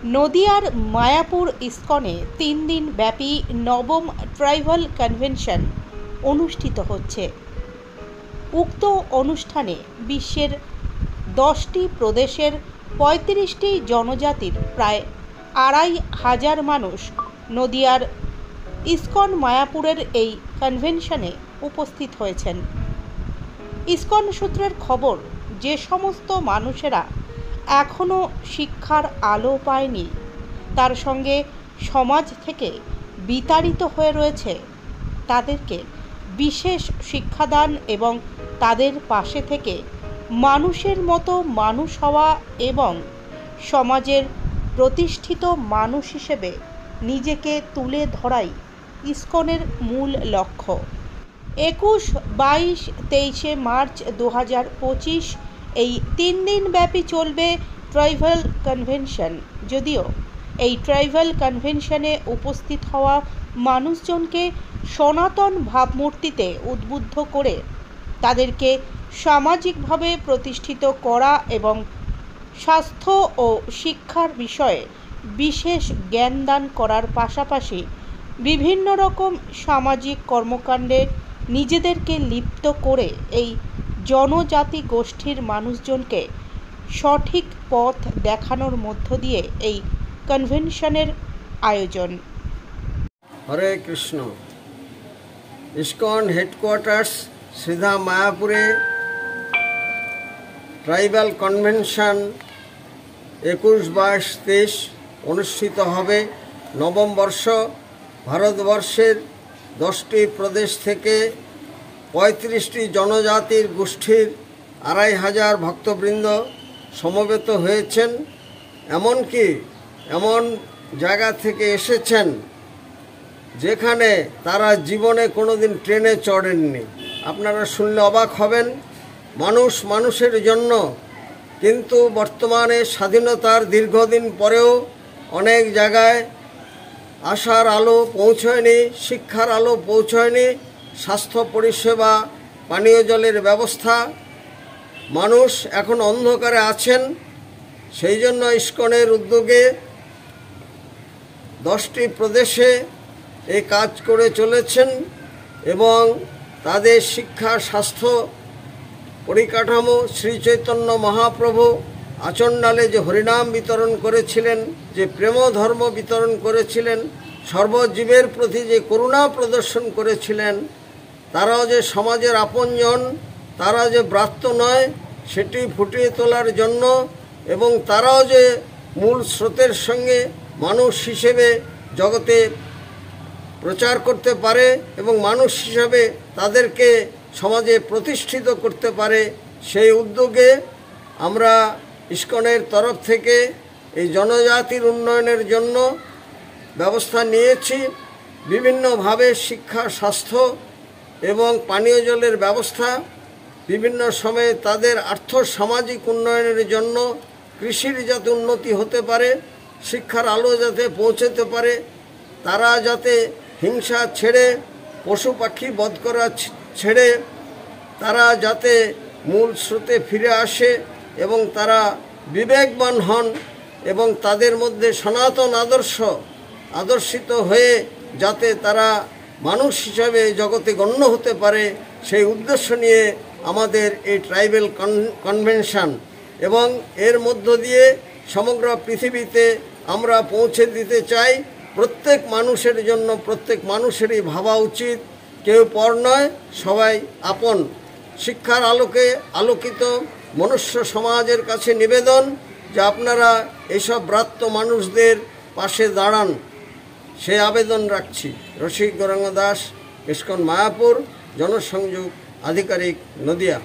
নদিয়ার মায়াপুর ইস্কনে 3 দিন ব্যাপী নবম ট্রাইবাল কনভেনশন অনুষ্ঠিত হচ্ছে। উক্ত অনুষ্ঠানে বিশ্বের 10টি প্রদেশের 35টি জনজাতির প্রায় 2500 মানুষ নদিয়ার ইস্কন মায়াপুরের এই কনভেনশনে উপস্থিত হয়েছেন। ইস্কন সূত্রের খবর, যে সমস্ত মানুষেরা এখনও শিক্ষার আলো পায়নি, তার সঙ্গে সমাজ থেকে বিতাড়িত হয়ে রয়েছে, তাদেরকে বিশেষ শিক্ষাদান এবং তাদের পাশে থেকে মানুষের মতো মানুষ হওয়া এবং সমাজের প্রতিষ্ঠিত মানুষ হিসেবে নিজেকে তুলে ধরাই ইস্কনের মূল লক্ষ্য। 21, 22, 23 মার্চ 2025 এই 3 দিন ব্যাপী চলবে ট্রাইবাল কনভেনশন। যদিও এই ট্রাইবাল কনভেনশনে উপস্থিত হওয়া মানুষজনকে সনাতন ভাবমূর্তিতে উদ্বুদ্ধ করে তাদেরকে সামাজিকভাবে প্রতিষ্ঠিত করা এবং স্বাস্থ্য ও শিক্ষার বিষয়ে বিশেষ জ্ঞানদান করার পাশাপাশি বিভিন্ন রকম সামাজিক কর্মকাণ্ডে নিজেদেরকে লিপ্ত করে এই জনজাতি গোষ্ঠীর মানুষজনকে সঠিক পথ দেখানোর মধ্য দিয়ে এই কনভেনশনের আয়োজন। হরে কৃষ্ণ। ইস্কন হেডকোয়ার্টার্স সিধা মায়াপুরে ট্রাইবাল কনভেনশন 21, 22, 23 অনুষ্ঠিত হবে। নবম বর্ষ ভারতবর্ষের 10টি প্রদেশ থেকে 35টি জনজাতির গোষ্ঠীর 2500 ভক্তবৃন্দ সমবেত হয়েছেন। এমনকি এমন জায়গা থেকে এসেছেন যেখানে তারা জীবনে কোনোদিন ট্রেনে চড়েননি। আপনারা শুনলে অবাক হবেন। মানুষ মানুষের জন্য, কিন্তু বর্তমানে স্বাধীনতার দীর্ঘদিন পরেও অনেক জায়গায় আশার আলো পৌঁছয়নি, শিক্ষার আলো পৌঁছয়নি, স্বাস্থ্য পরিষেবা, পানীয় জলের ব্যবস্থা, মানুষ এখন অন্ধকারে আছেন। সেই জন্য ইস্কনের উদ্যোগে 10টি প্রদেশে এই কাজ করে চলেছেন এবং তাদের শিক্ষা, স্বাস্থ্য পরিকাঠামো শ্রী চৈতন্য মহাপ্রভু আচণ্ডালে যে হরিনাম বিতরণ করেছিলেন, যে প্রেম ধর্ম বিতরণ করেছিলেন, সর্বজীবের প্রতি যে করুণা প্রদর্শন করেছিলেন, তারাও যে সমাজের আপনজন, তারা যে ব্রাত্য নয় সেটি ফুটিয়ে তোলার জন্য এবং তারাও যে মূল স্রোতের সঙ্গে মানুষ হিসেবে জগতে প্রচার করতে পারে এবং মানুষ হিসাবে তাদেরকে সমাজে প্রতিষ্ঠিত করতে পারে, সেই উদ্যোগে আমরা ইস্কনের তরফ থেকে এই জনজাতির উন্নয়নের জন্য ব্যবস্থা নিয়েছি। বিভিন্নভাবে শিক্ষা, স্বাস্থ্য এবং পানীয় জলের ব্যবস্থা, বিভিন্ন সময়ে তাদের আর্থ সামাজিক উন্নয়নের জন্য কৃষির যাতে উন্নতি হতে পারে, শিক্ষার আলো যাতে পৌঁছতে পারে, তারা যাতে হিংসা ছেড়ে, পশু পাখি বধ করা ছেড়ে তারা যাতে মূল স্রোতে ফিরে আসে এবং তারা বিবেকবান হন এবং তাদের মধ্যে সনাতন আদর্শিত হয়ে যাতে তারা মানুষ হিসাবে জগতে গণ্য হতে পারে, সেই উদ্দেশ্য নিয়ে আমাদের এই ট্রাইবাল কনভেনশন। এবং এর মধ্য দিয়ে সমগ্র পৃথিবীতে আমরা পৌঁছে দিতে চাই প্রত্যেক মানুষের জন্য প্রত্যেক মানুষেরই ভাবা উচিত কেউ পর নয়, সবাই আপন। শিক্ষার আলোকে আলোকিত মনুষ্য সমাজের কাছে নিবেদন যে আপনারা এইসব ব্রাত্য মানুষদের পাশে দাঁড়ান, সে আবেদন রাখছি। রসিক গৌরাঙ্গ দাস, ইস্কন মায়াপুর, জনসংযোগ আধিকারিক, নদিয়া।